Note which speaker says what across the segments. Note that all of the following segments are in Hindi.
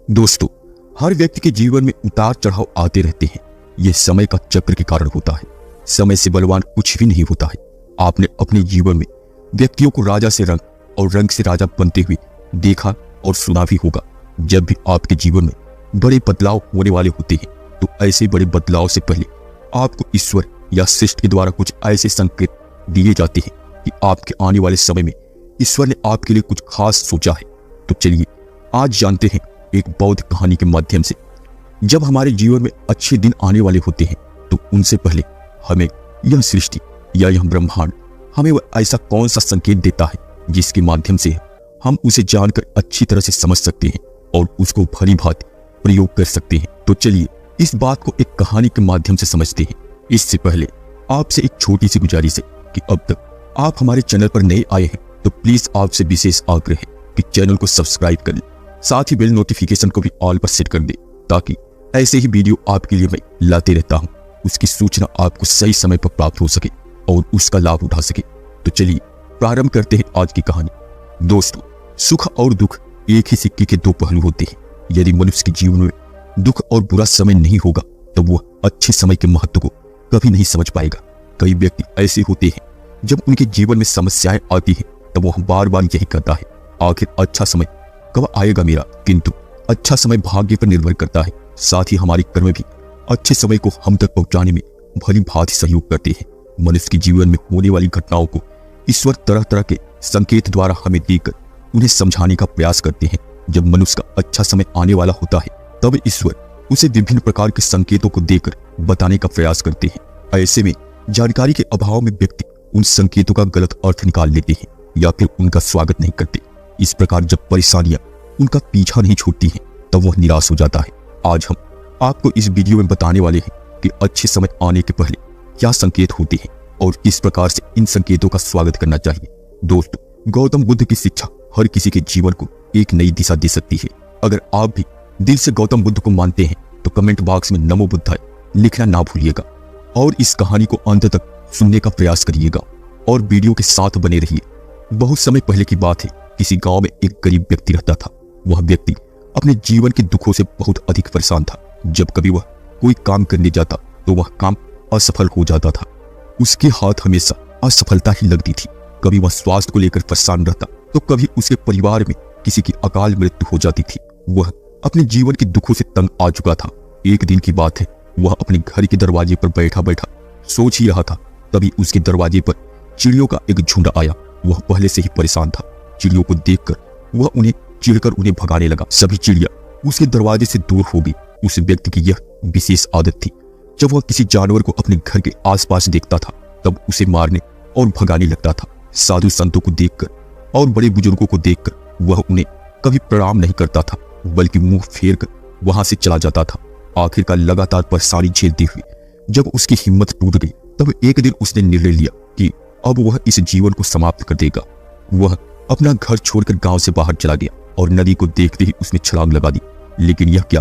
Speaker 1: दोस्तों, हर व्यक्ति के जीवन में उतार चढ़ाव आते रहते हैं। यह समय का चक्र के कारण होता है। समय से बलवान कुछ भी नहीं होता है। आपने अपने जीवन में व्यक्तियों को राजा से रंग और रंग से राजा बनते हुए देखा और सुना भी होगा। जब भी आपके जीवन में बड़े बदलाव होने वाले होते हैं तो ऐसे बड़े बदलाव से पहले आपको ईश्वर या सृष्टि के द्वारा कुछ ऐसे संकेत दिए जाते हैं कि आपके आने वाले समय में ईश्वर ने आपके लिए कुछ खास सोचा है। तो चलिए आज जानते हैं एक बौद्ध कहानी के माध्यम से। जब हमारे जीवन में अच्छे दिन आने वाले होते हैं तो उनसे पहले हमें यह सृष्टि या यह ब्रह्मांड हमें वह ऐसा कौन सा संकेत देता है जिसके माध्यम से हम उसे जानकर अच्छी तरह से समझ सकते हैं और उसको भली भांति प्रयोग कर सकते हैं। तो चलिए इस बात को एक कहानी के माध्यम से समझते हैं। इससे पहले आपसे एक छोटी सी गुजारिश है कि अब तक आप हमारे चैनल पर नए आए हैं तो प्लीज आपसे विशेष आग्रह है कि चैनल को सब्सक्राइब कर लें, साथ ही बेल नोटिफिकेशन को भी ऑल पर सेट कर दें ताकि ऐसे ही वीडियो आपके लिए मैं लाते रहता हूं, उसकी सूचना आपको सही समय पर प्राप्त हो सके और उसका लाभ उठा सके। तो चलिए प्रारंभ करते हैं आज की कहानी। दोस्तों, सुख और दुख एक ही सिक्के के दो पहलू होते हैं। यदि मनुष्य के जीवन में दुख और बुरा समय नहीं होगा तो वह अच्छे समय के महत्व को कभी नहीं समझ पाएगा। कई व्यक्ति ऐसे होते हैं जब उनके जीवन में समस्याएं आती हैं तब वह बार बार यही कहता है, आखिर अच्छा समय कब आएगा मेरा। किंतु अच्छा समय भाग्य पर निर्भर करता है। साथ ही हमारे कर्म भी अच्छे समय को हम तक पहुंचाने में भली भांति सहयोग करते हैं। मनुष्य के जीवन में होने वाली घटनाओं को ईश्वर तरह तरह के संकेत द्वारा हमें देकर उन्हें समझाने का प्रयास करते हैं। जब मनुष्य का अच्छा समय आने वाला होता है तब ईश्वर उसे विभिन्न प्रकार के संकेतों को देकर बताने का प्रयास करते हैं। ऐसे में जानकारी के अभाव में व्यक्ति उन संकेतों का गलत अर्थ निकाल लेते हैं या फिर उनका स्वागत नहीं करते। इस प्रकार जब परेशानियां उनका पीछा नहीं छोड़ती हैं तब वह निराश हो जाता है। आज हम आपको इस वीडियो में बताने वाले हैं कि अच्छे समय आने के पहले क्या संकेत होते हैं और किस प्रकार से इन संकेतों का स्वागत करना चाहिए। दोस्तों, गौतम बुद्ध की शिक्षा हर किसी के जीवन को एक नई दिशा दे सकती है। अगर आप भी दिल से गौतम बुद्ध को मानते हैं तो कमेंट बॉक्स में नमो बुद्धाय लिखना ना भूलिएगा और इस कहानी को अंत तक सुनने का प्रयास करिएगा और वीडियो के साथ बने रहिए। बहुत समय पहले की बात है, किसी गांव में एक गरीब व्यक्ति रहता था। वह व्यक्ति अपने जीवन के दुखों से बहुत अधिक परेशान था। जब कभी वह कोई काम करने जाता तो वह काम असफल हो जाता था। उसके हाथ हमेशा असफलता ही लगती थी। कभी वह स्वास्थ्य को लेकर परेशान रहता तो कभी उसके परिवार में किसी की अकाल मृत्यु हो जाती थी। वह अपने जीवन के दुखों से तंग आ चुका था। एक दिन की बात है, वह अपने घर के दरवाजे पर बैठा बैठा सोच ही रहा था, तभी उसके दरवाजे पर चिड़ियों का एक झुंड आया। वह पहले से ही परेशान था। चिड़ियों को देखकर वह उन्हें चिढ़कर उन्हें भगाने लगा। सभी चिड़िया उसके दरवाजे से दूर हो गई। उस व्यक्ति की यह विशेष आदत थी, जब वह किसी जानवर को अपने घर के आसपास देखता था तब उसे मारने और भगाने लगता था। साधु संतों को देखकर और बड़े बुजुर्गों को देखकर वह उन्हें कभी प्रणाम नहीं करता था, बल्कि मुंह फेर कर वहां से चला जाता था। आखिरकार लगातार परेशानी झेलते हुए जब उसकी हिम्मत टूट गई तब एक दिन उसने निर्णय लिया कि अब वह इस जीवन को समाप्त कर देगा। वह अपना घर छोड़कर गांव से बाहर चला गया और नदी को देखते ही उसने छलांग लगा दी। लेकिन यह क्या,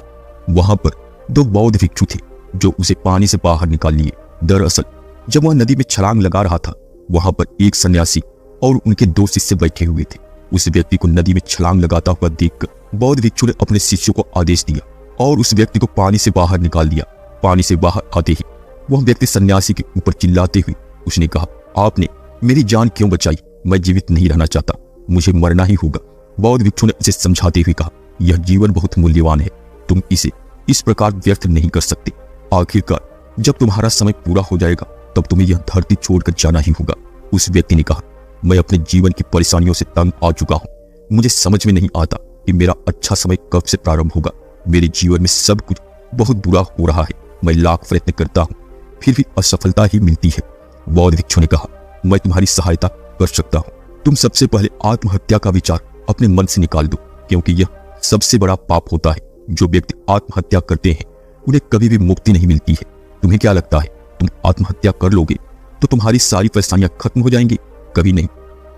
Speaker 1: वहां पर दो बौद्ध भिक्षु थे जो उसे पानी से बाहर निकाल लिए। दरअसल जब वह नदी में छलांग लगा रहा था वहां पर एक सन्यासी और उनके दो शिष्य बैठे हुए थे। उस व्यक्ति को नदी में छलांग लगाता हुआ देखकर बौद्ध भिक्षु ने अपने शिष्यों को आदेश दिया और उस व्यक्ति को पानी से बाहर निकाल दिया। पानी से बाहर आते ही वह व्यक्ति सन्यासी के ऊपर चिल्लाते हुए उसने कहा, आपने मेरी जान क्यों बचाई? मैं जीवित नहीं रहना चाहता, मुझे मरना ही होगा। बौद्ध भिक्षु ने उसे समझाते हुए कहा, यह जीवन बहुत मूल्यवान है, तुम इसे इस प्रकार व्यर्थ नहीं कर सकते। आखिरकार जब तुम्हारा समय पूरा हो जाएगा तब तुम्हें यह धरती छोड़कर जाना ही होगा। उस व्यक्ति ने कहा, मैं अपने जीवन की परेशानियों से तंग आ चुका हूँ। मुझे समझ में नहीं आता कि मेरा अच्छा समय कब से प्रारंभ होगा। मेरे जीवन में सब कुछ बहुत बुरा हो रहा है। मैं लाख प्रयत्न करता हूँ फिर भी असफलता ही मिलती है। बौद्ध भिक्षु ने कहा, मैं तुम्हारी सहायता कर सकता हूँ। तुम सबसे पहले आत्महत्या का विचार अपने मन से निकाल दो, क्योंकि यह सबसे बड़ा पाप होता है। जो व्यक्ति आत्महत्या करते हैं उन्हें कभी भी मुक्ति नहीं मिलती है। तुम्हें क्या लगता है, तुम आत्महत्या कर लोगे तो तुम्हारी सारी परेशानियां खत्म हो जाएंगी? कभी नहीं,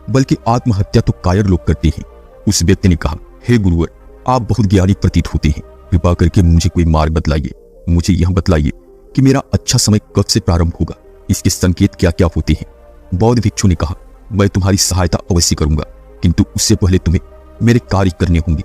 Speaker 1: बल्कि आत्महत्या तो कायर लोग करते हैं। उस व्यक्ति ने कहा, हे गुरुवर, आप बहुत ज्ञानी प्रतीत होते हैं, कृपा करके मुझे कोई मार्ग बतलाइए। मुझे यह बतलाइए कि मेरा अच्छा समय कब से प्रारंभ होगा, इसके संकेत क्या क्या होते हैं। बौद्ध भिक्षु ने कहा, मैं तुम्हारी सहायता अवश्य करूंगा, किंतु उससे पहले तुम्हें मेरे कार्य करने होंगे।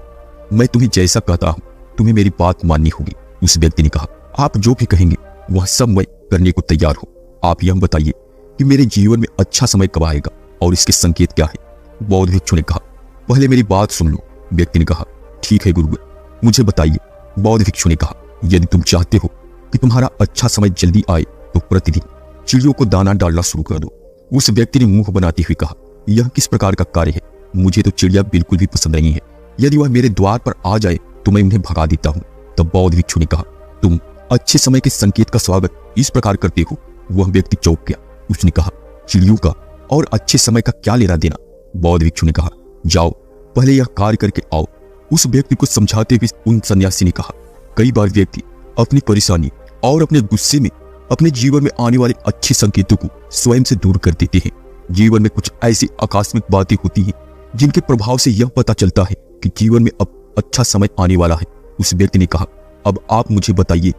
Speaker 1: मैं तुम्हें जैसा कहता हूं तुम्हें मेरी बात माननी होगी। उस व्यक्ति ने कहा, आप जो भी कहेंगे वह सब मैं करने को तैयार हूँ। आप यह बताइए कि मेरे जीवन में अच्छा समय कब आएगा और इसके संकेत क्या है। बौद्ध भिक्षु ने कहा, पहले मेरी बात सुन लो। व्यक्ति ने कहा, ठीक है गुरुवर, मुझे बताइए। बौद्ध भिक्षु ने कहा, यदि तुम चाहते हो कि तुम्हारा अच्छा समय जल्दी आए तो प्रतिदिन चिड़ियों को दाना डालना शुरू कर दो। उस व्यक्ति ने मुंह बनाते हुए कहा, यह किस प्रकार का कार्य है? मुझे तो चिड़िया बिल्कुल भी पसंद नहीं है। यदि वह मेरे द्वार पर आ जाए तो मैं उन्हें भगा देता हूँ। तब बौद्ध भिक्षु ने कहा, तुम अच्छे समय के संकेत का स्वागत इस प्रकार करते हो? वह व्यक्ति चौंक गया। उसने कहा, चिड़ियों का और अच्छे समय का क्या लेना देना? बौद्ध भिक्षु ने कहा, जाओ पहले यह कार्य करके आओ। उस व्यक्ति को समझाते हुए उन सन्यासी ने कहा, कई बार व्यक्ति अपनी परेशानी और अपने गुस्से में अपने जीवन में आने वाले अच्छे संकेतों को स्वयं से दूर कर देते हैं। जीवन में कुछ ऐसी आकस्मिक बातें होती हैं जिनके प्रभाव से यह पता चलता है कि जीवन में अब अच्छा समय आने वाला है। उस व्यक्ति ने कहा, अब आप मुझे बताइए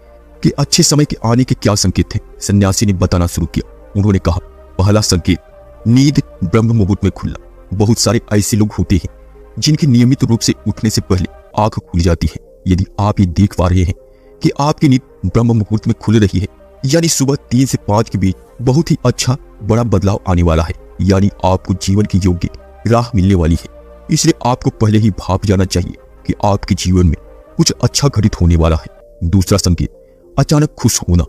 Speaker 1: कि अच्छे समय के आने के क्या संकेत हैं। सन्यासी ने बताना शुरू किया। उन्होंने कहा, पहला संकेत, नींद ब्रह्म मुहूर्त में खुलना। बहुत सारे ऐसे लोग होते हैं जिनके नियमित रूप से उठने से पहले आंख खुल जाती है। यदि आप ये देख पा रहे हैं कि आपकी नींद ब्रह्म मुहूर्त में खुल रही है, यानी सुबह 3 से 5 के बीच बहुत ही अच्छा बड़ा बदलाव आने वाला है, यानी आपको जीवन की योग्य राह मिलने वाली है। इसलिए आपको पहले ही भाप जाना चाहिए कि आपके जीवन में कुछ अच्छा घटित होने वाला है। दूसरा संकेत, अचानक खुश होना।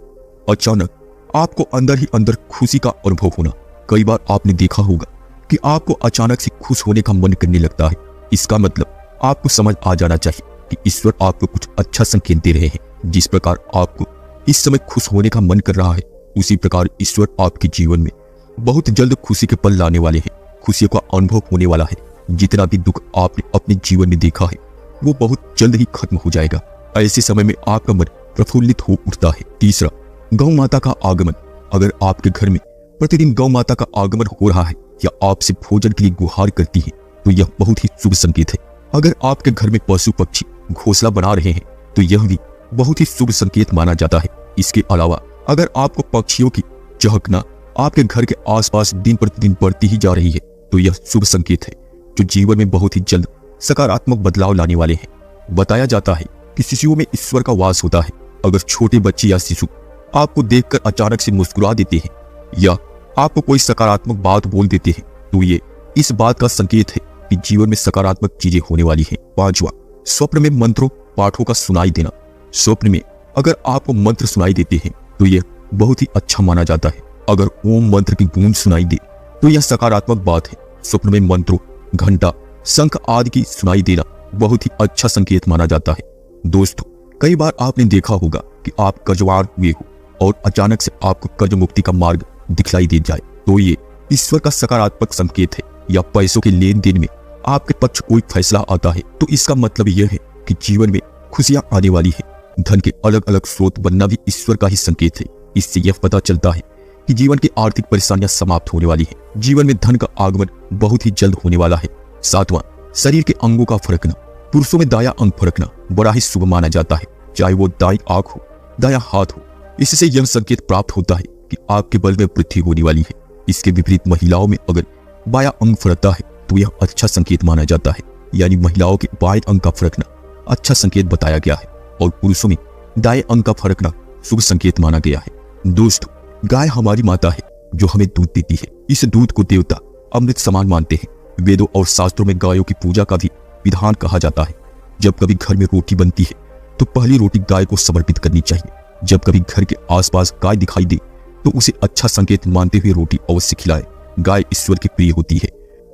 Speaker 1: अचानक आपको अंदर ही अंदर खुशी का अनुभव होना। कई बार आपने देखा होगा कि आपको अचानक से खुश होने का मन करने लगता है। इसका मतलब आपको समझ आ जाना चाहिए कि ईश्वर आपको कुछ अच्छा संकेत दे रहे हैं। जिस प्रकार आपको इस समय खुश होने का मन कर रहा है, उसी प्रकार ईश्वर आपके जीवन में बहुत जल्द खुशी के पल लाने वाले हैं। खुशी का अनुभव होने वाला है। जितना भी दुख आपने अपने जीवन में देखा है वो बहुत जल्द ही खत्म हो जाएगा। ऐसे समय में आपका मन प्रफुल्लित हो उठता है। तीसरा, गौ माता का आगमन। अगर आपके घर में प्रतिदिन गौ माता का आगमन हो रहा है या आपसे भोजन के लिए गुहार करती है तो यह बहुत ही शुभ संकेत है। अगर आपके घर में पशु पक्षी घोंसला बना रहे हैं तो यह भी बहुत ही शुभ संकेत माना जाता है। इसके अलावा अगर आपको पक्षियों की चहकना आपके घर के आसपास दिन प्रतिदिन बढ़ती ही जा रही है तो यह शुभ संकेत है, जो जीवन में बहुत ही जल्द सकारात्मक बदलाव लाने वाले हैं। बताया जाता है कि शिशुओं में ईश्वर का वास होता है। अगर छोटे बच्चे या शिशु आपको देखकर अचानक से मुस्कुरा देते हैं या आपको कोई सकारात्मक बात बोल देते हैं तो ये इस बात का संकेत है कि जीवन में सकारात्मक चीजें होने वाली हैं। पांचवा, स्वप्न में मंत्रों पाठों का सुनाई देना। स्वप्न में अगर आपको मंत्र सुनाई देते हैं तो यह बहुत ही अच्छा माना जाता है। अगर ओम मंत्र की गूंज सुनाई दे तो यह सकारात्मक बात है। स्वप्न में मंत्रों, घंटा, शंख आदि की सुनाई देना बहुत ही अच्छा संकेत माना जाता है। दोस्तों, कई बार आपने देखा होगा कि आप कर्जवार हुए हो और अचानक से आपको कर्ज मुक्ति का मार्ग दिखलाई दे जाए तो ये ईश्वर का सकारात्मक संकेत है। या पैसों के लेन देन में आपके पक्ष कोई फैसला आता है तो इसका मतलब यह है कि जीवन में खुशियां आने वाली है। धन के अलग अलग स्रोत बनना भी ईश्वर का ही संकेत है। इससे यह पता चलता है कि जीवन की आर्थिक परेशानियां समाप्त होने वाली है। जीवन में धन का आगमन बहुत ही जल्द होने वाला है। सातवां, शरीर के अंगों का फड़कना। पुरुषों में दायां अंग फड़कना बड़ा ही शुभ माना जाता है, चाहे वो दाईं आंख हो, दायां हाथ हो। इससे यह संकेत प्राप्त होता है कि आपके बल में वृद्धि होने वाली है। इसके विपरीत महिलाओं में अगर बायां अंग फड़कता है तो यह अच्छा संकेत माना जाता है, यानी महिलाओं के बाएं अंग का फड़कना अच्छा संकेत बताया गया है और पुरुषों में दाएं अंग का फड़कना शुभ संकेत माना गया है। दोस्तों, गाय हमारी माता है जो हमें दूध देती है। इस दूध को देवता अमृत समान मानते हैं। वेदों और शास्त्रों में गायों की पूजा का भी विधान कहा जाता है। जब कभी घर में रोटी बनती है तो पहली रोटी गाय को समर्पित करनी चाहिए। जब कभी घर के आसपास गाय दिखाई दे तो उसे अच्छा संकेत मानते हुए रोटी अवश्य खिलाएं। गाय ईश्वर की प्रिय होती है।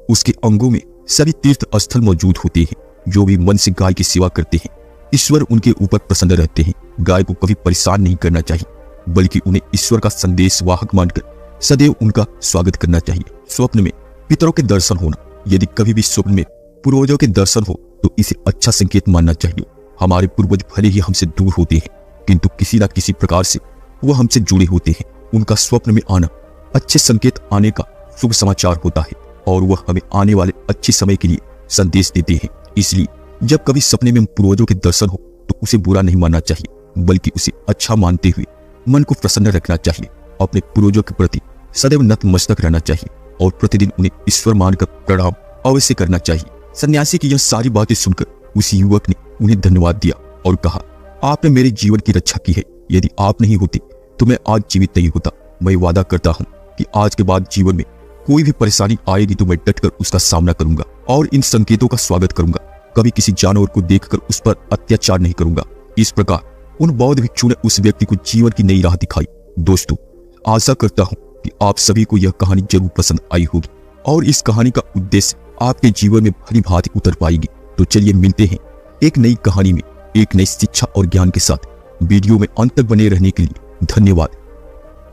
Speaker 1: उसके अंगों में सभी तीर्थ स्थल मौजूद होते हैं। जो भी मन से गाय की सेवा करते हैं ईश्वर उनके ऊपर प्रसन्न रहते हैं। गाय को कभी परेशान नहीं करना चाहिए बल्कि उन्हें ईश्वर का संदेश वाहक मानकर सदैव उनका स्वागत करना चाहिए। स्वप्न में पितरों के दर्शन होना। यदि कभी भी स्वप्न में पूर्वजों के दर्शन हो तो इसे अच्छा संकेत मानना चाहिए। हमारे पूर्वज भले ही हमसे दूर होते हैं किंतु किसी न किसी प्रकार से वो हमसे जुड़े होते हैं। उनका स्वप्न में आना अच्छे संकेत आने का शुभ समाचार होता है और वह हमें आने वाले अच्छे समय के लिए संदेश देते हैं। इसलिए जब कभी सपने में पूर्वजों के दर्शन हो तो उसे बुरा नहीं मानना चाहिए बल्कि उसे अच्छा मानते हुए मन को प्रसन्न रखना चाहिए। अपने पूर्वजों के प्रति सदैव नतमस्तक रहना चाहिए और प्रतिदिन उन्हें ईश्वर मानकर प्रणाम अवश्य करना चाहिए। सन्यासी की यह सारी बातें सुनकर उस युवक ने उन्हें धन्यवाद दिया और कहा, आपने मेरे जीवन की रक्षा की है। यदि आप नहीं होते तो मैं आज जीवित नहीं होता। मैं वादा करता हूँ कि आज के बाद जीवन में कोई भी परेशानी आएगी तो मैं डटकर उसका सामना करूंगा और इन संकेतों का स्वागत करूंगा। कभी किसी जानवर को देखकर उस पर अत्याचार नहीं करूंगा। इस प्रकार उन बौद्ध भिक्षु ने उस व्यक्ति को जीवन की नई राह दिखाई। दोस्तों, आशा करता हूं कि आप सभी को यह कहानी जरूर पसंद आई होगी और इस कहानी का उद्देश्य आपके जीवन में भली भांति उतर पाएगी। तो चलिए मिलते हैं एक नई कहानी में एक नई शिक्षा और ज्ञान के साथ। वीडियो में अंत तक बने रहने के लिए धन्यवाद।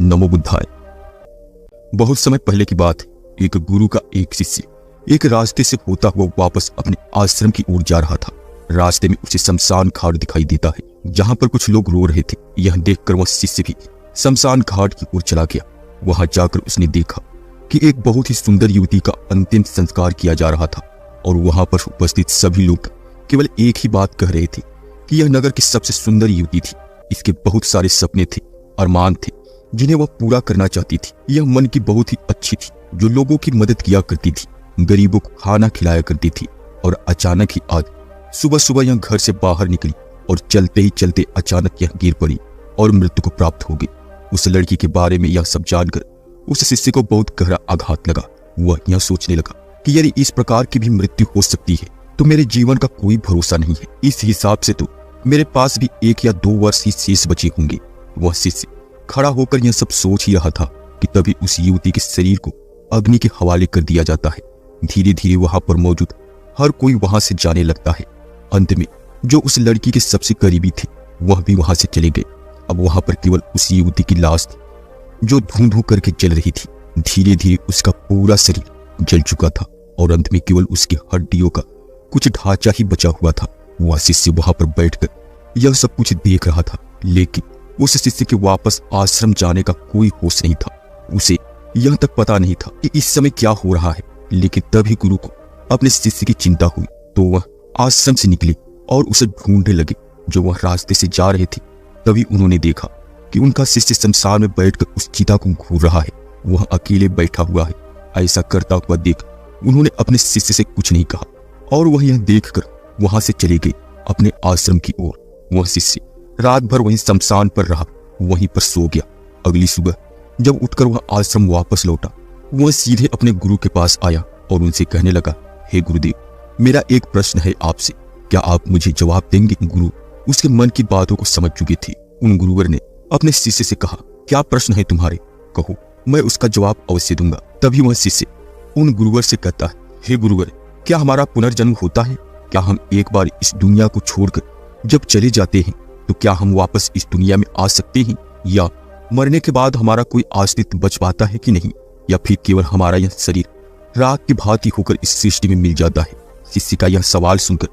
Speaker 1: नमो बुद्धाय। बहुत समय पहले की बात है। एक गुरु का एक शिष्य एक रास्ते से होता हुआ वापस अपने आश्रम की ओर जा रहा था। रास्ते में उसे शमशान घाट दिखाई देता है जहां पर कुछ लोग रो रहे थे। यह देखकर वह शिष्य भी शमशान घाट की ओर चला गया। वहां जाकर उसने देखा कि एक बहुत ही सुंदर युवती का अंतिम संस्कार किया जा रहा था और वहां पर उपस्थित सभी लोग केवल एक ही बात कह रहे थे कि यह नगर की सबसे सुंदर युवती थी। इसके बहुत सारे सपने थे, अरमान थे जिन्हें वह पूरा करना चाहती थी। यह मन की बहुत ही अच्छी थी जो लोगों की मदद किया करती थी, गरीबों को खाना खिलाया करती थी। और अचानक ही आज सुबह सुबह यह घर से बाहर निकली और चलते ही चलते अचानक यह गिर पड़ी और मृत्यु को प्राप्त हो गई। उस लड़की के बारे में यह सब जानकर उस शिष्य को बहुत गहरा आघात लगा। वह यह सोचने लगा कि यदि इस प्रकार की भी मृत्यु हो सकती है तो मेरे जीवन का कोई भरोसा नहीं है। इस हिसाब से तो मेरे पास भी 1 या 2 वर्ष ही शेष बचे होंगे। वह शिष्य खड़ा होकर यह सब सोच ही रहा था कि तभी उस युवती के शरीर को अग्नि के हवाले कर दिया जाता है। धीरे धीरे वहां पर मौजूद हर कोई वहां से जाने लगता है। अंत में जो उस लड़की के सबसे करीबी थे वह भी वहां से चले गए। अब वहां पर केवल उस युवती की लाश थी जो धूं धूं करके जल रही थी। धीरे धीरे उसका पूरा शरीर जल चुका था और अंत में केवल उसकी हड्डियों का कुछ ढांचा ही बचा हुआ था। वह शिष्य वहां पर बैठकर यह सब कुछ देख रहा था, लेकिन उस शिष्य के वापस आश्रम जाने का कोई होश नहीं था। उसे यह तक पता नहीं था कि इस समय क्या हो रहा है। लेकिन तभी गुरु को अपने शिष्य की चिंता हुई तो वह आश्रम से निकले और उसे ढूंढने लगे। जो वह रास्ते से जा रहे थे तभी उन्होंने देखा कि उनका शिष्य शमशान में बैठकर उस चिता को घूर रहा है। वह अकेले बैठा हुआ है। ऐसा करता हुआ देख उन्होंने अपने शिष्य से कुछ नहीं कहा और वह यह देखकर वहां से चले गए अपने आश्रम की ओर। वह शिष्य रात भर वहीं शमशान पर रहा, वहीं पर सो गया। अगली सुबह जब उठकर वह आश्रम वापस लौटा, वह सीधे अपने गुरु के पास आया और उनसे कहने लगा, हे गुरुदेव, मेरा एक प्रश्न है आपसे, क्या आप मुझे जवाब देंगे? गुरु उसके मन की बातों को समझ चुके थे। उन गुरुवर ने अपने शिष्य से कहा, क्या प्रश्न है तुम्हारे? कहो, मैं उसका जवाब अवश्य दूंगा। तभी वह शिष्य उन गुरुवर से कहता है, हे गुरुवर, क्या हमारा पुनर्जन्म होता है? क्या हम एक बार इस दुनिया को छोड़कर जब चले जाते हैं तो क्या हम वापस इस दुनिया में आ सकते हैं, या मरने के बाद हमारा कोई अस्तित्व बच पाता है कि नहीं, या फिर केवल हमारा यह शरीर राख की भांति होकर इस सृष्टि में मिल जाता है? शिष्य का यह सवाल सुनकर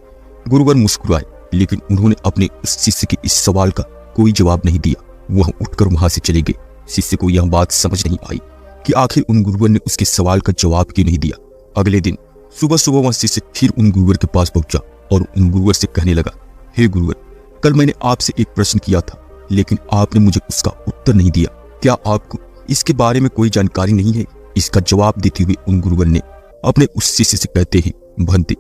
Speaker 1: गुरुवर मुस्कुराए, लेकिन उन्होंने अपने उस शिष्य के इस सवाल का कोई जवाब नहीं दिया। वह उठकर वहां से चले गए। शिष्य को यह बात समझ नहीं आई कि आखिर उन गुरुवर ने उसके सवाल का जवाब क्यों नहीं दिया। अगले दिन सुबह सुबह वह शिष्य फिर उन गुरुवर के पास पहुंचा और उन गुरुवर से कहने लगा, हे गुरुवर, कल मैंने आपसे एक प्रश्न किया था लेकिन आपने मुझे उसका उत्तर नहीं दिया। क्या आपको इसके बारे में कोई जानकारी नहीं है? इसका जवाब देते हुए उन गुरुवर ने अपने उस शिष्य से कहते हैं, भंते,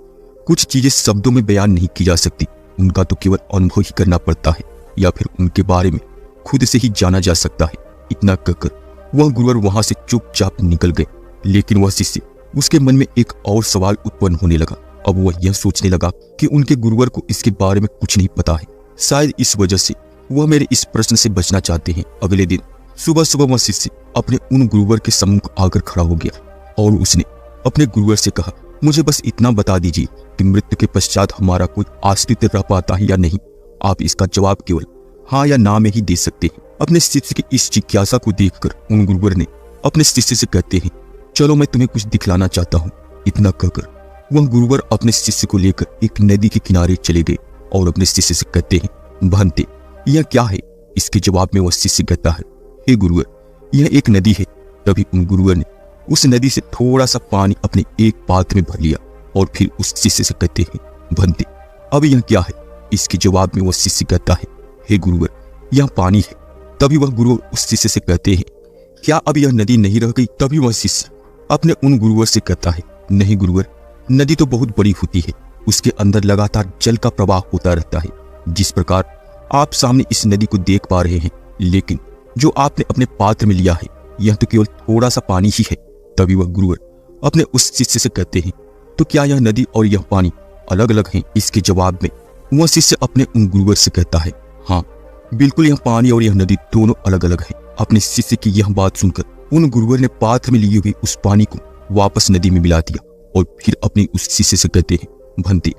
Speaker 1: कुछ चीजें शब्दों में बयान नहीं की जा सकती, उनका तो केवल अनुभव ही करना पड़ता है या फिर उनके बारे में खुद से ही जाना जा सकता है। इतना कहकर वह गुरुवर वहां से चुपचाप निकल गए। लेकिन वह शिष्य उसके मन में एक और सवाल उत्पन्न होने लगा। अब वह यह सोचने लगा कि उनके गुरुवर को इसके बारे में कुछ नहीं पता है, शायद इस वजह से वह मेरे इस प्रश्न से बचना चाहते हैं। अगले दिन सुबह सुबह वह शिष्य अपने उन गुरुवर के सम्मुख आकर खड़ा हो गया और उसने अपने गुरुवर से कहा, मुझे बस इतना बता दीजिए कि मृत्यु के पश्चात हमारा कोई अस्तित्व रह पाता है या नहीं। आप इसका जवाब केवल हाँ या ना में ही दे सकते हैं। अपने शिष्य की इस जिज्ञासा को देखकर उन गुरुवर ने अपने शिष्य से कहते हैं, चलो मैं तुम्हें कुछ दिखलाना चाहता हूँ। इतना कहकर वह गुरुवर अपने शिष्य को लेकर एक नदी के किनारे चले गए और अपने शिष्य से कहते हैं, भंते, यह क्या है? इसके जवाब में वह शिष्य कहता है, हे गुरुवर, यह एक नदी है। तभी उन गुरुवर ने उस नदी से थोड़ा सा पानी अपने एक पात्र में भर लिया और फिर उस शिष्य से कहते हैं, भंते, अब यह क्या है? इसके जवाब में वह शिष्य कहता है, हे गुरुवर, यह पानी है। तभी वह गुरुवर उस शिष्य से कहते हैं, क्या अब यह नदी नहीं रह गई? तभी वह शिष्य अपने उन गुरुवर से कहता है, नहीं गुरुवर, नदी तो बहुत बड़ी होती है, उसके अंदर लगातार जल का प्रवाह होता रहता है। जिस प्रकार आप सामने इस नदी को देख पा रहे हैं, लेकिन जो आपने अपने पात्र में लिया है यह तो केवल थोड़ा सा पानी ही है। तभी वह गुरुवर अपने उस शिष्य से कहते हैं, तो क्या यह नदी और यह पानी अलग अलग हैं? इसके जवाब में वह शिष्य अपने उन गुरुवर से कहता है, हाँ बिल्कुल, यह पानी और यह नदी दोनों अलग अलग हैं। अपने शिष्य की यह बात सुनकर उन गुरुवर ने पात्र में लिए हुए उस पानी को वापस नदी में मिला दिया और फिर अपने उस शिष्य से कहते हैं, भंते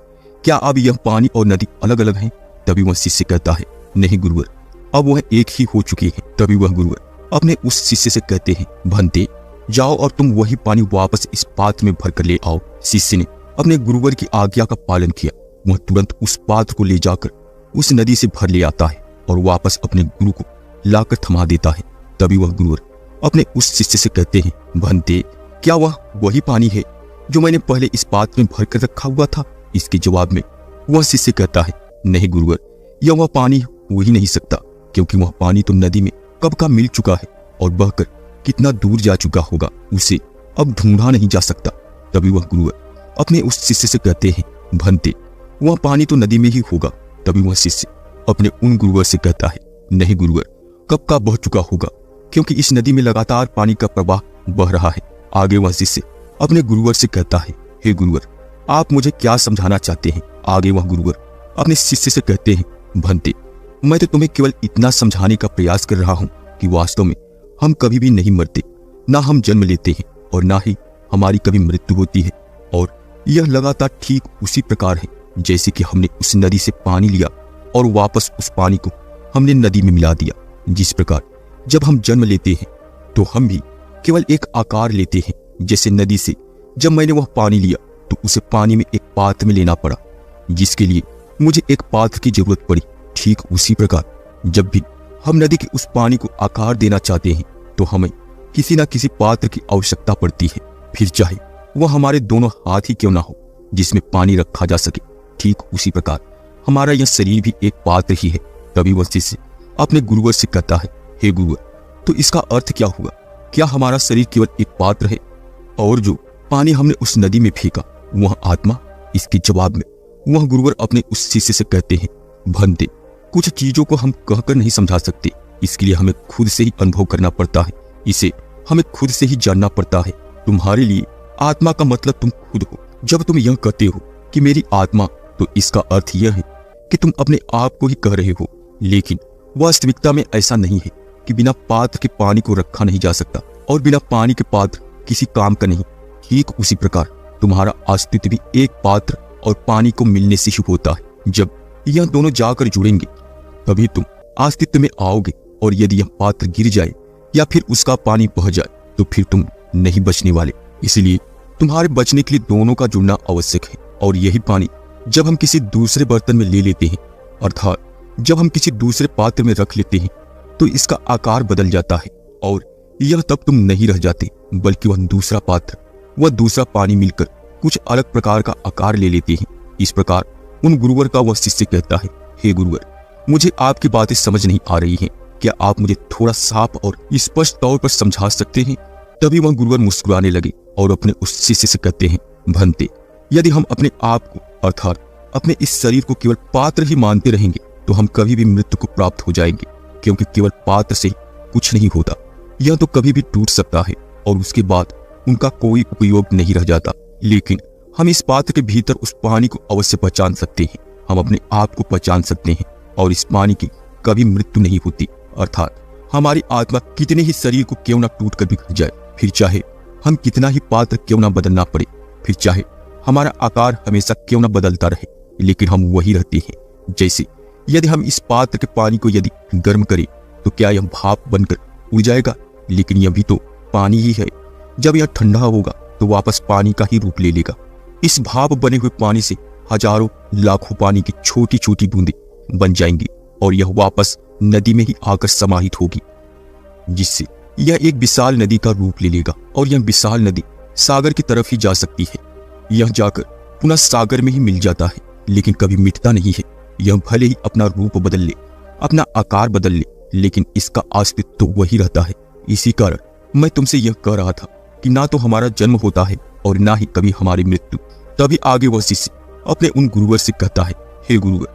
Speaker 1: क्या अब यह पानी और नदी अलग अलग हैं? तभी वह शिष्य कहता है, नहीं गुरुवर, अब वह एक ही हो चुकी है। तभी वह गुरुवर अपने उस शिष्य से कहते हैं, भंते जाओ और तुम वही पानी वापस इस पात्र में भर कर ले आओ। शिष्य ने अपने गुरुवर की आज्ञा का पालन किया। वह तुरंत उस पात्र को ले जाकर उस नदी से भर ले आता है और वापस अपने गुरु को लाकर थमा देता है। तभी वह गुरुवर अपने उस शिष्य से कहते हैं, भंते क्या वह वही पानी है जो मैंने पहले इस पात्र में भर कर रखा हुआ था? इसके जवाब में वह शिष्य कहता है, नहीं गुरुवर, यह वह पानी हो ही नहीं सकता, क्योंकि वह पानी तो नदी में कब का मिल चुका है और बहकर कितना दूर जा चुका होगा, उसे अब ढूंढा नहीं जा सकता। तभी वह गुरुवर अपने उस शिष्य से कहते हैं, भंते वह पानी तो नदी में ही होगा। तभी वह शिष्य अपने उन गुरुवर से कहता है, नहीं गुरुवर, कब का बह चुका होगा, क्योंकि इस नदी में लगातार पानी का प्रवाह बह रहा है। आगे वह शिष्य अपने गुरुवर से कहता है, हे गुरुवर, आप मुझे क्या समझाना चाहते हैं? आगे वह गुरुवर अपने शिष्य से कहते हैं, भंते मैं तो तुम्हें केवल इतना समझाने का प्रयास कर रहा हूं कि वास्तव में हम कभी भी नहीं मरते, ना हम जन्म लेते हैं और ना ही हमारी कभी मृत्यु होती है। और यह लगातार ठीक उसी प्रकार है जैसे कि हमने उस नदी से पानी लिया और वापस उस पानी को हमने नदी में मिला दिया। जिस प्रकार जब हम जन्म लेते हैं तो हम भी केवल एक आकार लेते हैं, जैसे नदी से जब मैंने वह पानी लिया तो उसे पानी में एक पात्र में लेना पड़ा, जिसके लिए मुझे एक पात्र की जरूरत पड़ी। ठीक उसी प्रकार जब भी हम नदी के उस पानी को आकार देना चाहते हैं तो हमें किसी न किसी पात्र की आवश्यकता पड़ती है, फिर चाहे वह हमारे दोनों हाथ ही क्यों ना हो जिसमें पानी रखा जा सके। ठीक उसी प्रकार हमारा यह शरीर भी एक पात्र ही है। तभी वह शिष्य अपने गुरुवर से कहता है, हे गुरुवर, तो इसका अर्थ क्या हुआ? क्या हमारा शरीर केवल एक पात्र है और जो पानी हमने उस नदी में फेंका वह आत्मा? इसके जवाब में वह गुरुवर अपने उस शिष्य से कहते हैं, भंते कुछ चीजों को हम कहकर नहीं समझा सकते, इसके लिए हमें खुद से ही अनुभव करना पड़ता है, इसे हमें खुद से ही जानना पड़ता है। तुम्हारे लिए आत्मा का मतलब तुम खुद हो। जब तुम यह कहते हो कि मेरी आत्मा, तो इसका अर्थ यह है कि तुम अपने आप को ही कह रहे हो, लेकिन वास्तविकता में ऐसा नहीं है कि बिना पात्र के पानी को रखा नहीं जा सकता और बिना पानी के पात्र किसी काम का नहीं। ठीक उसी प्रकार तुम्हारा अस्तित्व भी एक पात्र और पानी को मिलने से ही होता है। जब यह दोनों जाकर जुड़ेंगे तभी तुम अस्तित्व में आओगे, और यदि यह पात्र गिर जाए या फिर उसका पानी बह जाए तो फिर तुम नहीं बचने वाले। इसलिए तुम्हारे बचने के लिए दोनों का जुड़ना आवश्यक है। और यही पानी जब हम किसी दूसरे बर्तन में ले लेते हैं, अर्थात जब हम किसी दूसरे पात्र में रख लेते हैं, तो इसका आकार बदल जाता है और यह तब तुम नहीं रह जाते, बल्कि वह दूसरा पात्र, वह दूसरा पानी मिलकर कुछ अलग प्रकार का आकार ले लेते हैं। इस प्रकार उन गुरुवर का वह शिष्य कहता है, हे गुरुवर, मुझे आपकी बातें समझ नहीं आ रही हैं, क्या आप मुझे थोड़ा साफ और स्पष्ट तौर पर समझा सकते हैं? तभी वह गुरुवर मुस्कुराने लगे और अपने उस शिष्य से कहते हैं, भंते यदि हम अपने आप को अर्थात अपने इस शरीर को केवल पात्र ही मानते रहेंगे तो हम कभी भी मृत्यु को प्राप्त हो जाएंगे, क्योंकि केवल पात्र से कुछ नहीं होता, यह तो कभी भी टूट सकता है और उसके बाद उनका कोई उपयोग नहीं रह जाता। लेकिन हम इस पात्र के भीतर उस पानी को अवश्य पहचान सकते हैं, हम अपने आप को पहचान सकते हैं और इस पानी की कभी मृत्यु नहीं होती। अर्थात हमारी आत्मा कितने ही शरीर को क्यों ना टूट कर बिखर जाए, फिर चाहे हम कितना ही पात्र क्यों ना बदलना पड़े, फिर चाहे हमारा आकार हमेशा क्यों ना बदलता रहे, लेकिन हम वही रहते हैं। जैसे यदि हम इस पात्र के पानी को यदि गर्म करें तो क्या यह भाप बनकर उड़ जाएगा, लेकिन यह भी तो पानी ही है। जब यह ठंडा होगा तो वापस पानी का ही रूप ले लेगा। इस भाप बने हुए पानी से हजारों लाखों पानी की छोटी छोटी बूंदें बन जाएंगी और यह वापस नदी में ही आकर समाहित होगी, जिससे यह एक विशाल नदी का रूप ले लेगा और यह विशाल नदी सागर की तरफ ही जा सकती है। यह जाकर पुनः सागर में ही मिल जाता है, लेकिन कभी मिटता नहीं है। यह भले ही अपना रूप बदल ले, अपना आकार बदल ले, लेकिन इसका अस्तित्व तो वही रहता है। इसी कारण मैं तुमसे यह कह रहा था कि ना तो हमारा जन्म होता है और ना ही कभी हमारी मृत्यु। तभी आगे वह शिष्य अपने उन गुरुवर से कहता है, हे गुरुवर,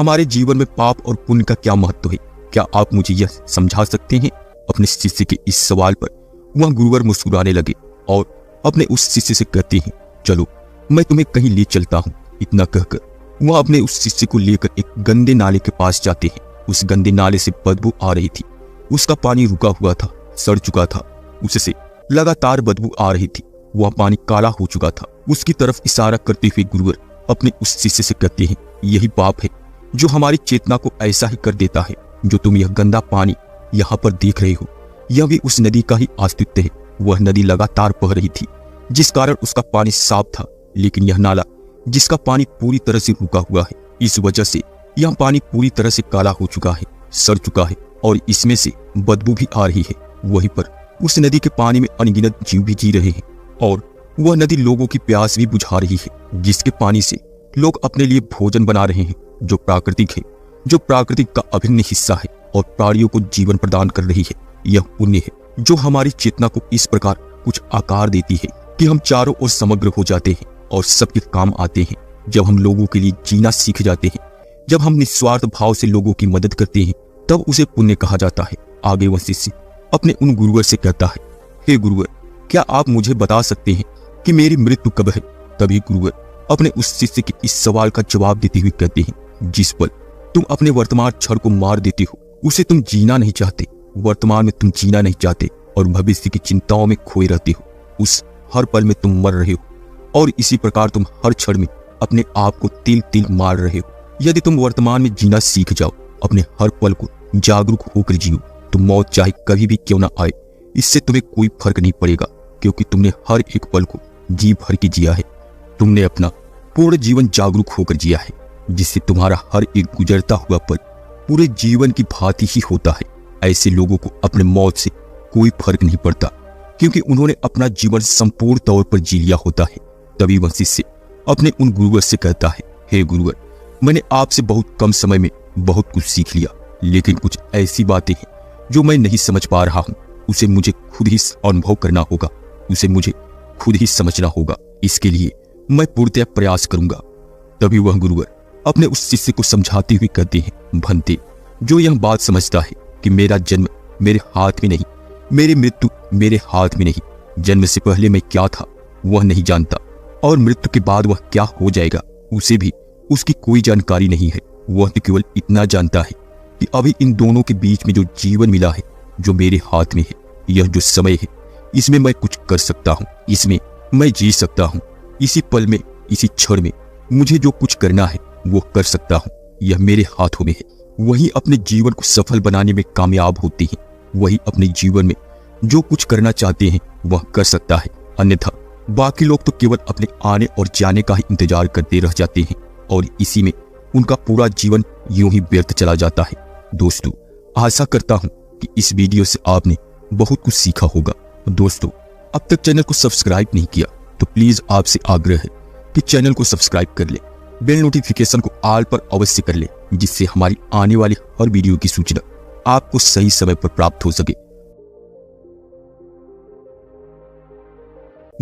Speaker 1: हमारे जीवन में पाप और पुण्य का क्या महत्व है? क्या आप मुझे यह समझा सकते हैं? अपने शिष्य के इस सवाल पर वह गुरुवर मुस्कुराने लगे और अपने उस शिष्य से कहते हैं, चलो मैं तुम्हें कहीं ले चलता हूँ। इतना कहकर वह अपने उस शिष्य को लेकर एक गंदे नाले के पास जाते हैं। उस गंदे नाले से बदबू आ रही थी। उसका पानी रुका हुआ था, सड़ चुका था, उससे लगातार बदबू आ रही थी। वह पानी काला हो चुका था। उसकी तरफ इशारा करते हुए गुरुवर अपने उस शिष्य से कहते हैं, यही पाप है जो हमारी चेतना को ऐसा ही कर देता है। जो तुम यह गंदा पानी यहाँ पर देख रहे हो, यह भी उस नदी का ही अस्तित्व है। वह नदी लगातार बह रही थी, जिस कारण उसका पानी साफ था, लेकिन यह नाला जिसका पानी पूरी तरह से रुका हुआ है, इस वजह से यह पानी पूरी तरह से काला हो चुका है, सड़ चुका है और इसमें से बदबू भी आ रही है। वहीं पर उस नदी के पानी में अनगिनत जीव भी जी रहे हैं और वह नदी लोगों की प्यास भी बुझा रही है, जिसके पानी से लोग अपने लिए भोजन बना रहे हैं, जो प्राकृतिक है, जो प्राकृतिक का अभिन्न हिस्सा है और प्राणियों को जीवन प्रदान कर रही है। यह पुण्य है जो हमारी चेतना को इस प्रकार कुछ आकार देती है कि हम चारों ओर समग्र हो जाते हैं और सबके काम आते हैं। जब हम लोगों के लिए जीना सीख जाते हैं, जब हम निस्वार्थ भाव से लोगों की मदद करते हैं, तब उसे पुण्य कहा जाता है। आगे वह शिष्य अपने उन गुरुवर से कहता है, हे गुरुवर, क्या आप मुझे बता सकते हैं कि मेरी मृत्यु कब है? तभी गुरुवर अपने उस शिष्य के इस सवाल का जवाब देते हुए कहते हैं, जिस पल तुम अपने वर्तमान क्षण को मार देते हो, उसे तुम जीना नहीं चाहते। वर्तमान में तुम जीना नहीं चाहते और भविष्य की चिंताओं में खोए रहते हो। उस हर पल में तुम मर रहे हो और इसी प्रकार तुम हर क्षण में अपने आप को तिल तिल मार रहे हो। यदि तुम वर्तमान में जीना सीख जाओ, अपने हर पल को जागरूक होकर जियो, तो मौत चाहे कभी भी क्यों ना आए, इससे तुम्हें कोई फर्क नहीं पड़ेगा, क्योंकि तुमने हर एक पल को जी भर के जिया है। तुमने अपना पूर्ण जीवन जागरूक होकर जिया है, जिससे तुम्हारा हर एक गुजरता हुआ पल पूरे जीवन की भांति ही होता है। ऐसे लोगों को अपने मौत से कोई फर्क नहीं पड़ता, क्योंकि उन्होंने अपना जीवन संपूर्ण तौर पर जी लिया होता है। तभी वह शिष्य अपने उन गुरुवर से कहता है, हे गुरुवर, मैंने आपसे बहुत कम समय में बहुत कुछ सीख लिया, लेकिन कुछ ऐसी बातें हैं जो मैं नहीं समझ पा रहा हूँ। उसे मुझे खुद ही अनुभव करना होगा, उसे मुझे खुद ही समझना होगा। इसके लिए मैं पूर्णतः प्रयास करूंगा। तभी वह गुरुवर अपने उस शिष्य को समझाते हुए कहते हैं, भंते, जो यह बात समझता है कि मेरा जन्म मेरे हाथ में नहीं, मेरी मृत्यु मेरे हाथ में नहीं, जन्म से पहले मैं क्या था वह नहीं जानता और मृत्यु के बाद वह क्या हो जाएगा उसे भी उसकी कोई जानकारी नहीं है। वह तो केवल इतना जानता है कि अभी इन दोनों के बीच में जो जीवन मिला है, जो मेरे हाथ में है, यह जो समय है, इसमें मैं कुछ कर सकता हूँ, इसमें मैं जी सकता हूँ। इसी पल में, इसी क्षण में मुझे जो कुछ करना है वो कर सकता हूँ। यह मेरे हाथों में है। वही अपने जीवन को सफल बनाने में कामयाब होते हैं। वही अपने जीवन में जो कुछ करना चाहते हैं वह कर सकता है। अन्यथा बाकी लोग तो केवल अपने आने और जाने का ही इंतजार करते रह जाते हैं और इसी में उनका पूरा जीवन यूं ही व्यर्थ चला जाता है। दोस्तों, आशा करता हूं कि इस वीडियो से आपने बहुत कुछ सीखा होगा। दोस्तों, अब तक चैनल को सब्सक्राइब नहीं किया तो प्लीज आपसे आग्रह है कि चैनल को सब्सक्राइब कर ले, बेल नोटिफिकेशन को ऑल पर अवश्य कर ले, जिससे हमारी आने वाली हर वीडियो की सूचना आपको सही समय पर प्राप्त हो सके।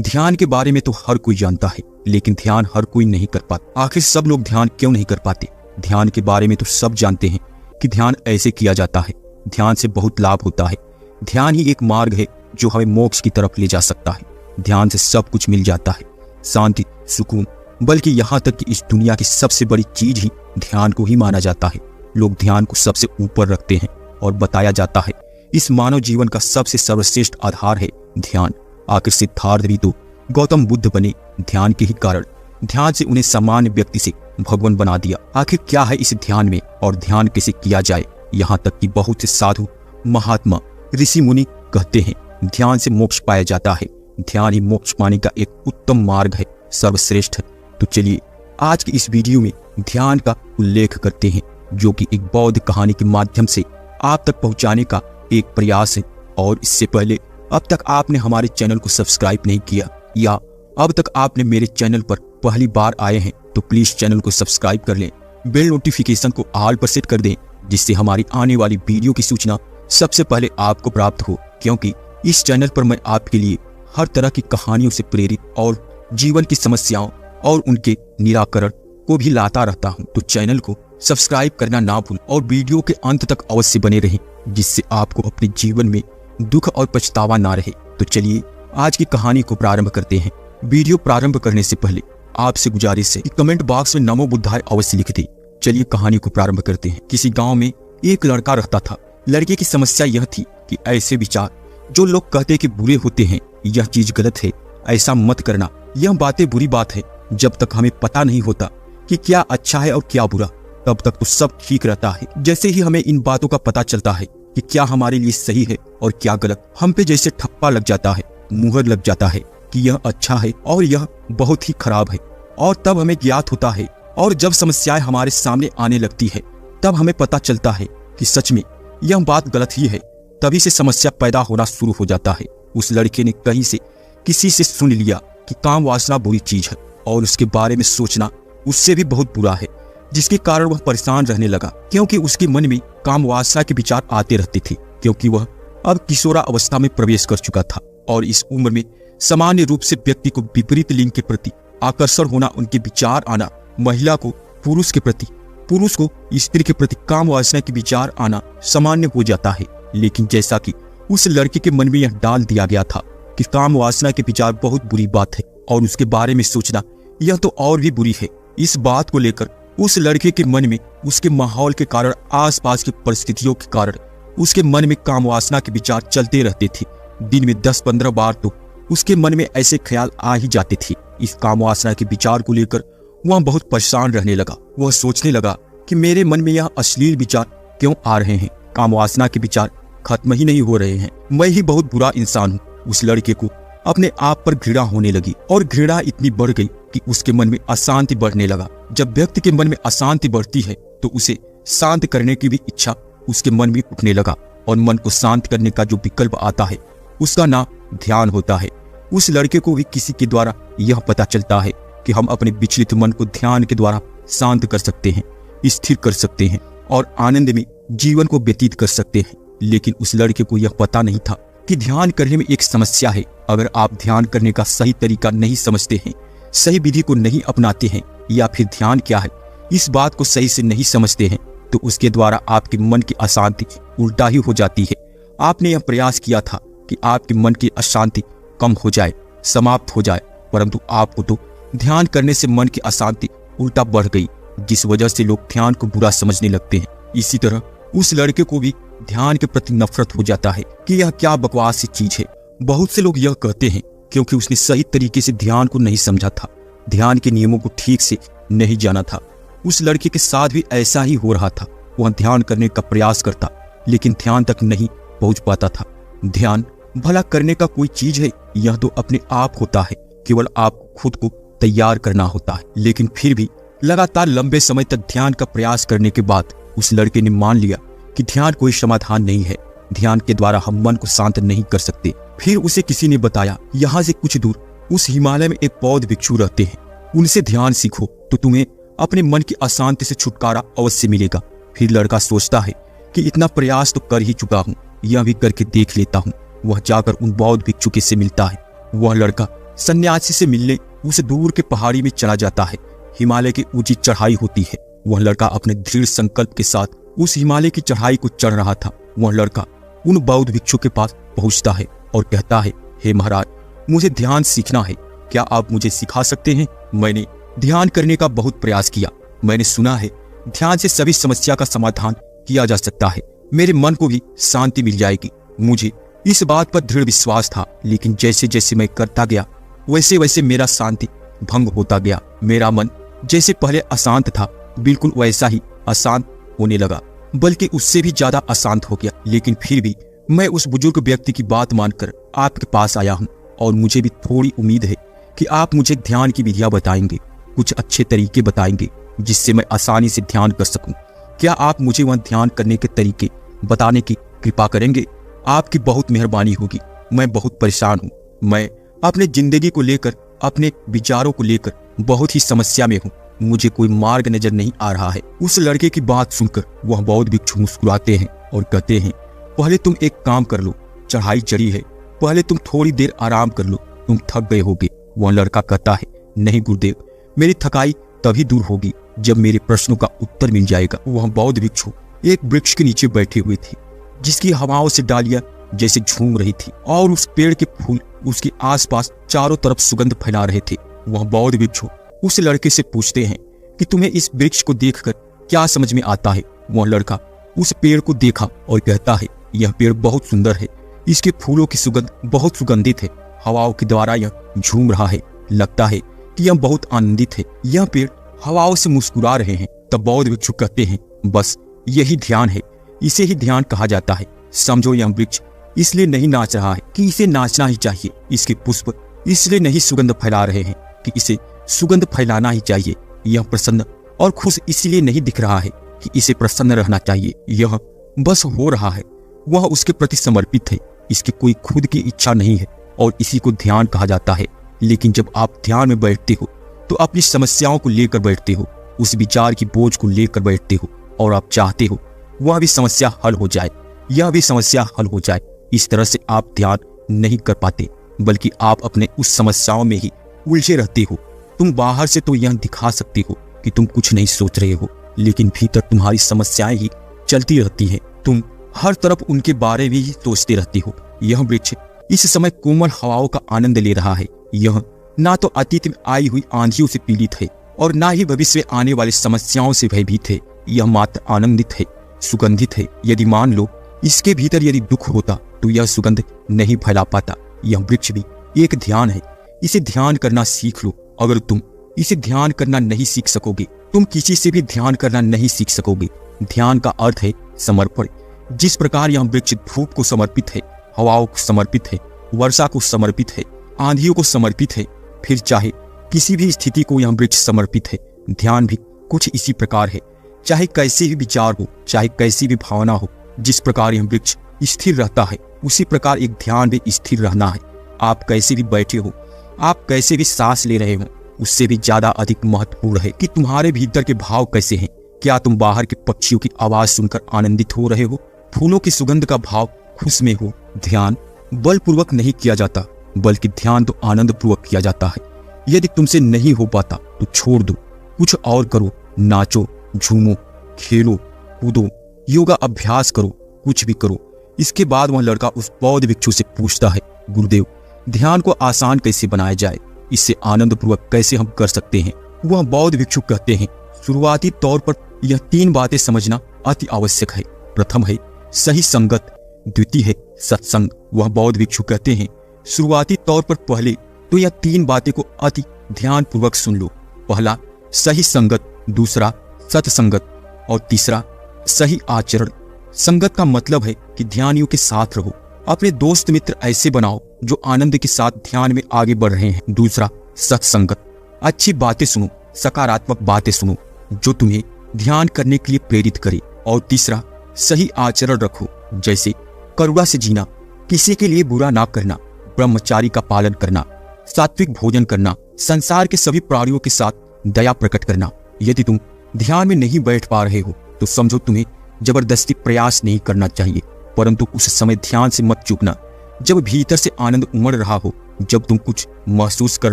Speaker 1: ध्यान के बारे में तो हर कोई जानता है, लेकिन ध्यान हर कोई नहीं कर पाता। आखिर सब लोग ध्यान क्यों नहीं कर पाते? ध्यान के बारे में तो सब जानते हैं कि ध्यान ऐसे किया जाता है, ध्यान से बहुत लाभ होता है। ध्यान ही एक मार्ग है जो हमें मोक्ष की तरफ ले जा सकता है। ध्यान से सब कुछ मिल जाता है, शांति, सुकून, बल्कि यहाँ तक कि इस दुनिया की सबसे बड़ी चीज ही ध्यान को ही माना जाता है। लोग ध्यान को सबसे ऊपर रखते हैं और बताया जाता है इस मानव जीवन का सबसे सर्वश्रेष्ठ आधार है ध्यान। आखिर सिद्धार्थ भी तो गौतम बुद्ध बने ध्यान के ही कारण। ध्यान से उन्हें सामान्य व्यक्ति से भगवान बना दिया। आखिर क्या है इस ध्यान में और ध्यान कैसे किया जाए? यहाँ तक कि बहुत से साधु, महात्मा, ऋषि मुनि कहते हैं ध्यान से मोक्ष पाया जाता है। ध्यान ही मोक्ष पाने का एक उत्तम मार्ग है, सर्वश्रेष्ठ है। तो चलिए आज की इस वीडियो में ध्यान का उल्लेख करते हैं, जो कि एक बौद्ध कहानी के माध्यम से आप तक पहुंचाने का एक प्रयास है। और इससे पहले अब तक आपने हमारे चैनल को सब्सक्राइब नहीं किया या अब तक आपने मेरे चैनल पर पहली बार आए हैं तो प्लीज चैनल को सब्सक्राइब कर लें, बेल नोटिफिकेशन को ऑल पर सेट कर दें, जिससे हमारी आने वाली वीडियो की सूचना सबसे पहले आपको प्राप्त हो। क्योंकि इस चैनल पर मैं आपके लिए हर तरह की कहानियों से प्रेरित और जीवन की समस्याओं और उनके निराकरण को भी लाता रहता हूं। तो चैनल को सब्सक्राइब करना ना भूलें और वीडियो के अंत तक अवश्य बने रहें, जिससे आपको अपने जीवन में दुख और पछतावा ना रहे। तो चलिए आज की कहानी को प्रारंभ करते हैं। वीडियो प्रारंभ करने से पहले आपसे गुजारिश है कि कमेंट बॉक्स में नमो बुद्धाय अवश्य लिख दें। चलिए कहानी को प्रारंभ करते हैं। किसी गांव में एक लड़का रहता था। लड़के की समस्या यह थी कि ऐसे विचार जो लोग कहते कि बुरे होते हैं, यह चीज गलत है, ऐसा मत करना, यह बातें बुरी बात है। जब तक हमें पता नहीं होता कि क्या अच्छा है और क्या बुरा, तब तक तो सब ठीक रहता है। जैसे ही हमें इन बातों का पता चलता है कि क्या हमारे लिए सही है और क्या गलत, हम पे जैसे ठप्पा लग जाता है, मुहर लग जाता है कि यह अच्छा है और यह बहुत ही खराब है। और तब हमें ज्ञात होता है, और जब समस्याएं हमारे सामने आने लगती है, तब हमें पता चलता है कि सच में यह बात गलत ही है। तभी से समस्या पैदा होना शुरू हो जाता है। उस लड़के ने कहीं से किसी से सुन लिया कि काम वासना बुरी चीज है और उसके बारे में सोचना उससे भी बहुत बुरा है, जिसके कारण वह परेशान रहने लगा, क्योंकि उसके मन में काम वासना के विचार आते रहते थे। क्योंकि वह अब किशोरा अवस्था में प्रवेश कर चुका था और इस उम्र में सामान्य रूप से व्यक्ति को विपरीत लिंग के प्रति आकर्षण होना, उनके विचार आना, महिला को पुरुष के प्रति, पुरुष को स्त्री के प्रति काम वासना के विचार आना सामान्य हो जाता है। लेकिन जैसा कि उस लड़के के मन में यह डाल दिया गया था कि काम वासना के विचार बहुत बुरी बात है और उसके बारे में सोचना यह तो और भी बुरी है, इस बात को लेकर उस लड़के के मन में, उसके माहौल के कारण, आसपास की परिस्थितियों के कारण उसके मन में काम वासना के विचार चलते रहते थे। दिन में 10-15 बार तो उसके मन में ऐसे ख्याल आ ही जाते थे। इस काम वासना के विचार को लेकर वह बहुत परेशान रहने लगा। वह सोचने लगा कि मेरे मन में यह अश्लील विचार क्यों आ रहे हैं, काम वासना के विचार खत्म ही नहीं हो रहे हैं, मैं ही बहुत बुरा इंसान हूँ। उस लड़के को अपने आप पर घृणा होने लगी और घृणा इतनी बढ़ गई कि उसके मन में अशांति बढ़ने लगा। जब व्यक्ति के मन में अशांति बढ़ती है तो उसे शांत करने की भी इच्छा उसके मन में उठने लगा, और मन को शांत करने का जो विकल्प आता है उसका नाम ध्यान होता है। उस लड़के को भी किसी के द्वारा यह पता चलता है कि हम अपने विचलित मन को ध्यान के द्वारा शांत कर सकते हैं, स्थिर कर सकते हैं और आनंद में जीवन को व्यतीत कर सकते हैं। लेकिन उस लड़के को यह पता नहीं था कि ध्यान करने में एक समस्या है। अगर आप ध्यान करने का सही तरीका नहीं समझते हैं, सही विधि को नहीं अपनाते हैं, या फिर ध्यान क्या है इस बात को सही से नहीं समझते हैं, तो उसके द्वारा आपके मन की अशांति उल्टा ही हो जाती है। आपने यह प्रयास किया था कि आपके मन की अशांति कम हो जाए, समाप्त हो जाए, परंतु आपको तो ध्यान करने से मन की अशांति उल्टा बढ़ गई, जिस वजह से लोग ध्यान को बुरा समझने लगते हैं। इसी तरह उस लड़के को भी ध्यान के प्रति नफरत हो जाता है कि यह क्या बकवास सी चीज है। बहुत से लोग यह कहते हैं क्योंकि उसने सही तरीके से ध्यान को नहीं समझा था, ध्यान के नियमों को ठीक से नहीं जाना था। उस लड़के के साथ भी ऐसा ही हो रहा था। वह ध्यान करने का प्रयास करता, लेकिन ध्यान तक नहीं पहुंच पाता था। ध्यान भला करने का कोई चीज है? यह तो अपने आप होता है, केवल आपको खुद को तैयार करना होता है। लेकिन फिर भी लगातार लंबे समय तक ध्यान का प्रयास करने के बाद उस लड़के ने मान लिया कि ध्यान कोई समाधान नहीं है। ध्यान के द्वारा हम मन को शांत नहीं कर सकते। फिर उसे किसी ने बताया, यहाँ से कुछ दूर उस हिमालय में एक बौद्ध भिक्षु रहते हैं, उनसे ध्यान सीखो तो तुम्हें अपने मन की अशांति से छुटकारा अवश्य मिलेगा। फिर लड़का सोचता है कि इतना प्रयास तो कर ही चुका हूँ, यह भी करके देख लेता हूँ। वह जाकर उन बौद्ध भिक्षु से मिलता है। वह लड़का सन्यासी से मिलने उस दूर के पहाड़ी में चला जाता है। हिमालय की ऊंची चढ़ाई होती है। वह लड़का अपने दृढ़ संकल्प के साथ उस हिमालय की चढ़ाई को चढ़ रहा था। वह लड़का उन बौद्ध भिक्षु के पास पहुंचता है और कहता है, हे महाराज, मुझे ध्यान सीखना है, क्या आप मुझे सिखा सकते हैं? मैंने ध्यान करने का बहुत प्रयास किया। मैंने सुना है ध्यान से सभी समस्या का समाधान किया जा सकता है, मेरे मन को भी शांति मिल जाएगी। मुझे इस बात पर दृढ़ विश्वास था, लेकिन जैसे जैसे मैं करता गया वैसे वैसे मेरा शांति भंग होता गया। मेरा मन जैसे पहले अशांत था, बिल्कुल वैसा ही अशांत होने लगा, बल्कि उससे भी ज्यादा अशांत हो गया। लेकिन फिर भी मैं उस बुजुर्ग व्यक्ति की बात मानकर आपके पास आया हूँ, और मुझे भी थोड़ी उम्मीद है कि आप मुझे ध्यान की विधियां बताएंगे, कुछ अच्छे तरीके बताएंगे जिससे मैं आसानी से ध्यान कर सकूं। क्या आप मुझे वह ध्यान करने के तरीके बताने की कृपा करेंगे? आपकी बहुत मेहरबानी होगी। मैं बहुत परेशान हूँ। मैं अपने जिंदगी को लेकर, अपने विचारों को लेकर बहुत ही समस्या में हूँ। मुझे कोई मार्ग नजर नहीं आ रहा है। उस लड़के की बात सुनकर वह बौद्ध भिक्षु मुस्कुराते हैं और कहते हैं, पहले तुम एक काम कर लो, चढ़ाई चढ़ी है, पहले तुम थोड़ी देर आराम कर लो, तुम थक गए होगे। वह लड़का कहता है, नहीं गुरुदेव, मेरी थकाई तभी दूर होगी जब मेरे प्रश्नों का उत्तर मिल जाएगा। वह बौद्ध भिक्षु एक वृक्ष के नीचे बैठे हुए थे, जिसकी हवाओं से डालियां जैसे झूम रही थी और उस पेड़ के फूल उसके आसपास चारों तरफ सुगंध फैला रहे थे। वह बौद्ध भिक्षु उस लड़के से पूछते हैं कि तुम्हें इस वृक्ष को देखकर क्या समझ में आता है। वह लड़का उस पेड़ को देखा और कहता है, यह पेड़ बहुत सुंदर है, इसके फूलों की सुगंध बहुत सुगंधित है, हवाओं के द्वारा यह झूम रहा है, लगता है कि यह बहुत आनंदित है, यह पेड़ हवाओं से मुस्कुरा रहे हैं। तब बौद्ध भिक्षु कहते हैं, बस यही ध्यान है, इसे ही ध्यान कहा जाता है। समझो, यह वृक्ष इसलिए नहीं नाच रहा है कि इसे नाचना ही चाहिए, इसके पुष्प इसलिए नहीं सुगंध फैला रहे हैं कि इसे सुगंध फैलाना ही चाहिए, यह प्रसन्न और खुश इसलिए नहीं दिख रहा है कि इसे प्रसन्न रहना चाहिए, यह बस हो रहा है। वह उसके प्रति समर्पित है, इसकी कोई खुद की इच्छा नहीं है और इसी को ध्यान कहा जाता है। लेकिन जब आप ध्यान में बैठते हो तो अपनी समस्याओं को लेकर बैठते हो, उस विचार की बोझ को लेकर बैठते हो और आप चाहते हो वह भी समस्या हल हो जाए, यह भी समस्या हल हो जाए। इस तरह से आप ध्यान नहीं कर पाते, बल्कि आप अपने उस समस्याओं में ही उलझे रहते हो। तुम बाहर से तो यह दिखा सकते हो कि तुम कुछ नहीं सोच रहे हो, लेकिन भीतर तुम्हारी समस्याएं ही चलती रहती हैं। तुम हर तरफ उनके बारे में ही सोचते रहते हो। यह वृक्ष इस समय कोमल हवाओं का आनंद ले रहा है। यह ना तो अतीत में आई हुई आंधियों से पीड़ित है और ना ही भविष्य में आने वाली समस्याओं से भयभीत है। यह मात्र आनंदित है, सुगंधित है। यदि मान लो इसके भीतर यदि दुख होता तो यह सुगंध नहीं फैला पाता। यह वृक्ष भी एक ध्यान है, इसे ध्यान करना सीख लो। अगर तुम इसे ध्यान करना नहीं सीख सकोगे, तुम किसी से भी ध्यान करना नहीं सीख सकोगे। ध्यान का अर्थ है समर्पण। जिस प्रकार यह वृक्ष धूप को समर्पित है, हवाओं को समर्पित है, वर्षा को समर्पित है, आंधियों को समर्पित है, फिर चाहे किसी भी स्थिति को यह वृक्ष समर्पित है। ध्यान भी कुछ इसी प्रकार है। चाहे कैसे भी विचार हो, चाहे कैसी भी भावना हो, जिस प्रकार यह वृक्ष स्थिर रहता है, उसी प्रकार एक ध्यान भी स्थिर रहना है। आप कैसे भी बैठे हो, आप कैसे भी सांस ले रहे हो, उससे भी ज्यादा अधिक महत्वपूर्ण है कि तुम्हारे भीतर के भाव कैसे हैं। क्या तुम बाहर के पक्षियों की आवाज सुनकर आनंदित हो रहे हो, फूलों की सुगंध का भाव खुश में हो। ध्यान बलपूर्वक नहीं किया जाता, बल्कि ध्यान तो आनंद पूर्वक किया जाता है। यदि तुमसे नहीं हो पाता तो छोड़ दो, कुछ और करो, नाचो, झूमो, खेलो, कूदो, योगा अभ्यास करो, कुछ भी करो। इसके बाद वह लड़का उस बौद्ध भिक्षु से पूछता है, गुरुदेव, ध्यान को आसान कैसे बनाया जाए, इससे आनंद पूर्वक कैसे हम कर सकते हैं। वह बौद्ध भिक्षु कहते हैं, शुरुआती तौर पर यह 3 बातें समझना अति आवश्यक है। प्रथम है सही संगत, द्वितीय है सत्संग। वह बौद्ध भिक्षु कहते हैं, शुरुआती तौर पर पहले तो यह 3 बातें को अति ध्यान पूर्वक सुन लो। पहला सही संगत, दूसरा सत्संगत और तीसरा सही आचरण। संगत का मतलब है कि ध्यानियों के साथ रहो, अपने दोस्त मित्र ऐसे बनाओ जो आनंद के साथ ध्यान में आगे बढ़ रहे हैं। दूसरा सत्संगत, अच्छी बातें सुनो, सकारात्मक बातें सुनो जो तुम्हें ध्यान करने के लिए प्रेरित करे। और तीसरा सही आचरण रखो, जैसे करुणा से जीना, किसी के लिए बुरा ना करना, ब्रह्मचारी का पालन करना, सात्विक भोजन करना, संसार के सभी प्राणियों के साथ दया प्रकट करना। यदि तुम ध्यान में नहीं बैठ पा रहे हो तो समझो तुम्हें जबरदस्ती प्रयास नहीं करना चाहिए, परंतु उस समय ध्यान से मत चूकना जब भीतर से आनंद उमड़ रहा हो, जब तुम कुछ महसूस कर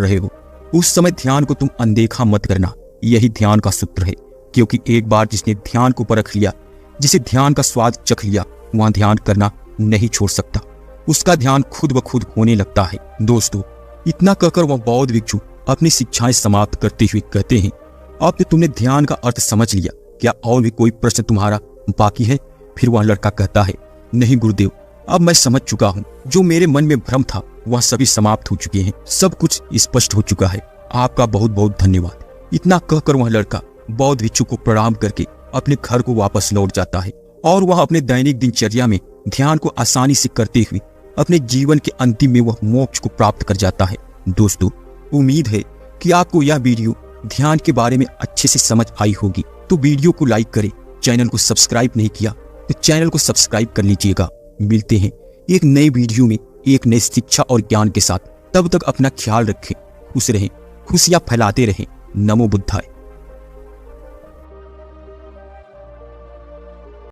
Speaker 1: रहे हो, उस समय ध्यान को तुम अनदेखा मत करना। यही ध्यान का सूत्र है, क्योंकि एक बार जिसने ध्यान को परख लिया, जिसे ध्यान का स्वाद चख लिया, वहां ध्यान करना नहीं छोड़ सकता। उसका ध्यान खुद ब खुद होने लगता है। दोस्तों, इतना कहकर वह बौद्ध भिक्षु अपनी शिक्षाएं समाप्त करते हुए कहते हैं, अब तो तुमने ध्यान का अर्थ समझ लिया, क्या और भी कोई प्रश्न तुम्हारा बाकी है? फिर वह लड़का कहता है, नहीं गुरुदेव, अब मैं समझ चुका हूँ। जो मेरे मन में भ्रम था वह सभी समाप्त हो चुके हैं, सब कुछ स्पष्ट हो चुका है। आपका बहुत बहुत धन्यवाद। इतना कहकर वह लड़का बौद्ध भिक्षु को प्रणाम करके अपने घर को वापस लौट जाता है और वह अपने दैनिक दिनचर्या में ध्यान को आसानी से करते हुए अपने जीवन के अंतिम में वह मोक्ष को प्राप्त कर जाता है। दोस्तों, उम्मीद है कि आपको यह वीडियो ध्यान के बारे में अच्छे से समझ आई होगी। तो वीडियो को लाइक करें, चैनल को सब्सक्राइब नहीं किया तो चैनल को सब्सक्राइब कर लीजिएगा। मिलते हैं एक नई वीडियो में एक नई शिक्षा और ज्ञान के साथ। तब तक अपना ख्याल रखें, खुश रहें, खुशियां फैलाते रहें। नमो बुद्धाय।